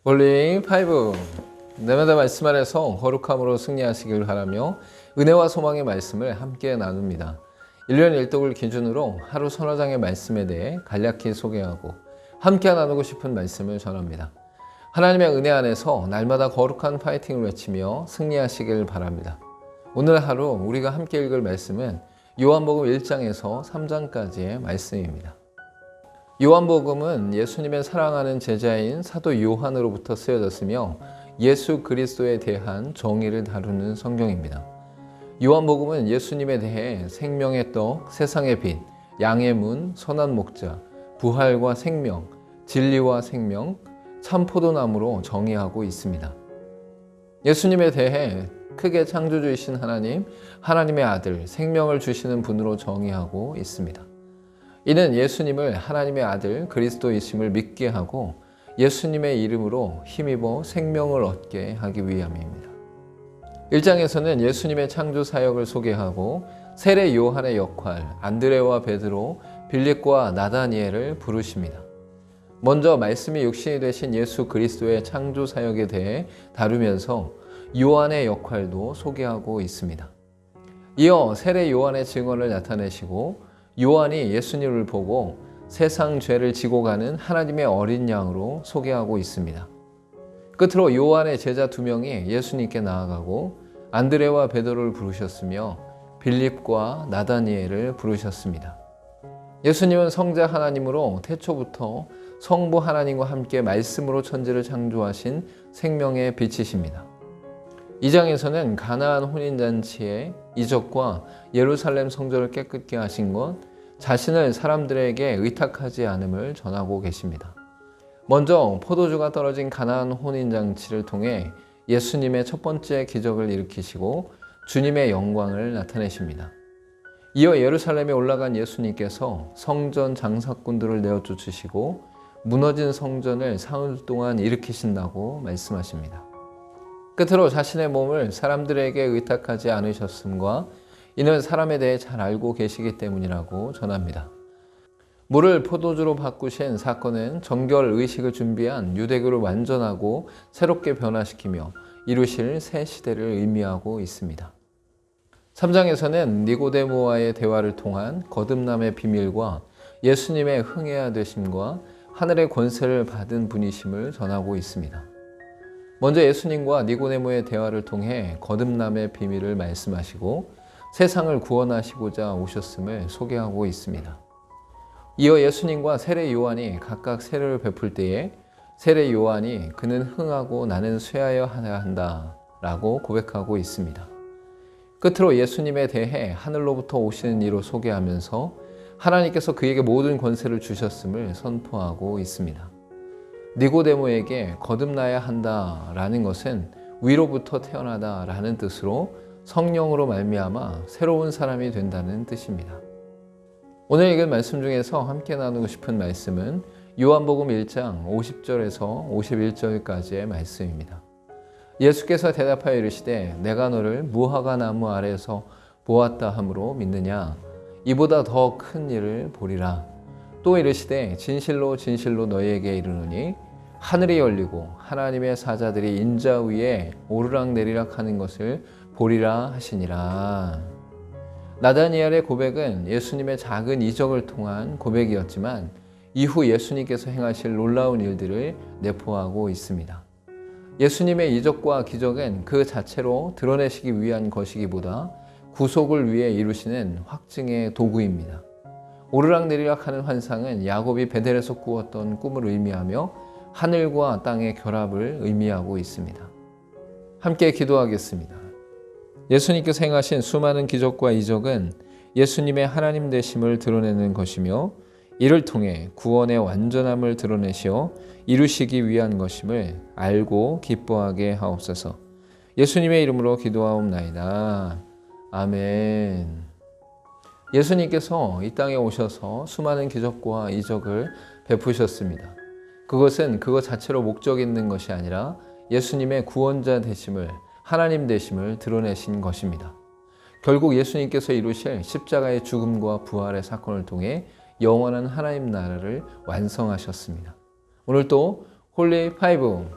홀리 파이브 내마다 말씀 안에서 거룩함으로 승리하시길 바라며 은혜와 소망의 말씀을 함께 나눕니다. 1년 1독을 기준으로 하루 서너 장의 말씀에 대해 간략히 소개하고 함께 나누고 싶은 말씀을 전합니다. 하나님의 은혜 안에서 날마다 거룩한 파이팅을 외치며 승리하시길 바랍니다. 오늘 하루 우리가 함께 읽을 말씀은 요한복음 1장에서 3장까지의 말씀입니다. 요한복음은 예수님의 사랑하는 제자인 사도 요한으로부터 쓰여졌으며 예수 그리스도에 대한 정의를 다루는 성경입니다. 요한복음은 예수님에 대해 생명의 떡, 세상의 빛, 양의 문, 선한 목자, 부활과 생명, 진리와 생명, 참 포도나무로 정의하고 있습니다. 예수님에 대해 크게 창조주이신 하나님, 하나님의 아들, 생명을 주시는 분으로 정의하고 있습니다. 이는 예수님을 하나님의 아들 그리스도이심을 믿게 하고 예수님의 이름으로 힘입어 생명을 얻게 하기 위함입니다. 1장에서는 예수님의 창조 사역을 소개하고 세례 요한의 역할, 안드레와 베드로, 빌립과 나다니엘을 부르십니다. 먼저 말씀이 육신이 되신 예수 그리스도의 창조 사역에 대해 다루면서 요한의 역할도 소개하고 있습니다. 이어 세례 요한의 증언을 나타내시고 요한이 예수님을 보고 세상 죄를 지고 가는 하나님의 어린 양으로 소개하고 있습니다. 끝으로 요한의 제자 2명이 예수님께 나아가고 안드레와 베드로를 부르셨으며 빌립과 나다니엘을 부르셨습니다. 예수님은 성자 하나님으로 태초부터 성부 하나님과 함께 말씀으로 천지를 창조하신 생명의 빛이십니다. 2장에서는 가나안 혼인잔치의 이적과 예루살렘 성전을 깨끗게 하신 것, 자신을 사람들에게 의탁하지 않음을 전하고 계십니다. 먼저 포도주가 떨어진 가나안 혼인잔치를 통해 예수님의 첫 번째 기적을 일으키시고 주님의 영광을 나타내십니다. 이어 예루살렘에 올라간 예수님께서 성전 장사꾼들을 내어 쫓으시고 무너진 성전을 사흘 동안 일으키신다고 말씀하십니다. 끝으로 자신의 몸을 사람들에게 의탁하지 않으셨음과 이는 사람에 대해 잘 알고 계시기 때문이라고 전합니다. 물을 포도주로 바꾸신 사건은 정결 의식을 준비한 유대교를 완전하고 새롭게 변화시키며 이루실 새 시대를 의미하고 있습니다. 3장에서는 니고데모와의 대화를 통한 거듭남의 비밀과 예수님의 흥해야 되심과 하늘의 권세를 받은 분이심을 전하고 있습니다. 먼저 예수님과 니고데모의 대화를 통해 거듭남의 비밀을 말씀하시고 세상을 구원하시고자 오셨음을 소개하고 있습니다. 이어 예수님과 세례 요한이 각각 세례를 베풀 때에 세례 요한이 그는 흥하고 나는 쇠하여 하여야 한다 라고 고백하고 있습니다. 끝으로 예수님에 대해 하늘로부터 오시는 이로 소개하면서 하나님께서 그에게 모든 권세를 주셨음을 선포하고 있습니다. 니고데모에게 거듭나야 한다라는 것은 위로부터 태어나다라는 뜻으로 성령으로 말미암아 새로운 사람이 된다는 뜻입니다. 오늘 읽은 말씀 중에서 함께 나누고 싶은 말씀은 요한복음 1장 50절에서 51절까지의 말씀입니다. 예수께서 대답하여 이르시되 내가 너를 무화과 나무 아래에서 보았다 함으로 믿느냐? 이보다 더 큰 일을 보리라. 또 이르시되 진실로 진실로 너희에게 이르노니 하늘이 열리고 하나님의 사자들이 인자 위에 오르락내리락 하는 것을 보리라 하시니라. 나다니엘의 고백은 예수님의 작은 이적을 통한 고백이었지만 이후 예수님께서 행하실 놀라운 일들을 내포하고 있습니다. 예수님의 이적과 기적은 그 자체로 드러내시기 위한 것이기보다 구속을 위해 이루시는 확증의 도구입니다. 오르락내리락 하는 환상은 야곱이 베델에서 꾸었던 꿈을 의미하며 하늘과 땅의 결합을 의미하고 있습니다. 함께 기도하겠습니다. 예수님께서 행하신 수많은 기적과 이적은 예수님의 하나님 되심을 드러내는 것이며 이를 통해 구원의 완전함을 드러내시어 이루시기 위한 것임을 알고 기뻐하게 하옵소서. 예수님의 이름으로 기도하옵나이다. 아멘. 예수님께서 이 땅에 오셔서 수많은 기적과 이적을 베푸셨습니다. 그것은 그것 자체로 목적 있는 것이 아니라 예수님의 구원자 되심을, 하나님 되심을 드러내신 것입니다. 결국 예수님께서 이루실 십자가의 죽음과 부활의 사건을 통해 영원한 하나님 나라를 완성하셨습니다. 오늘도 홀리 파이브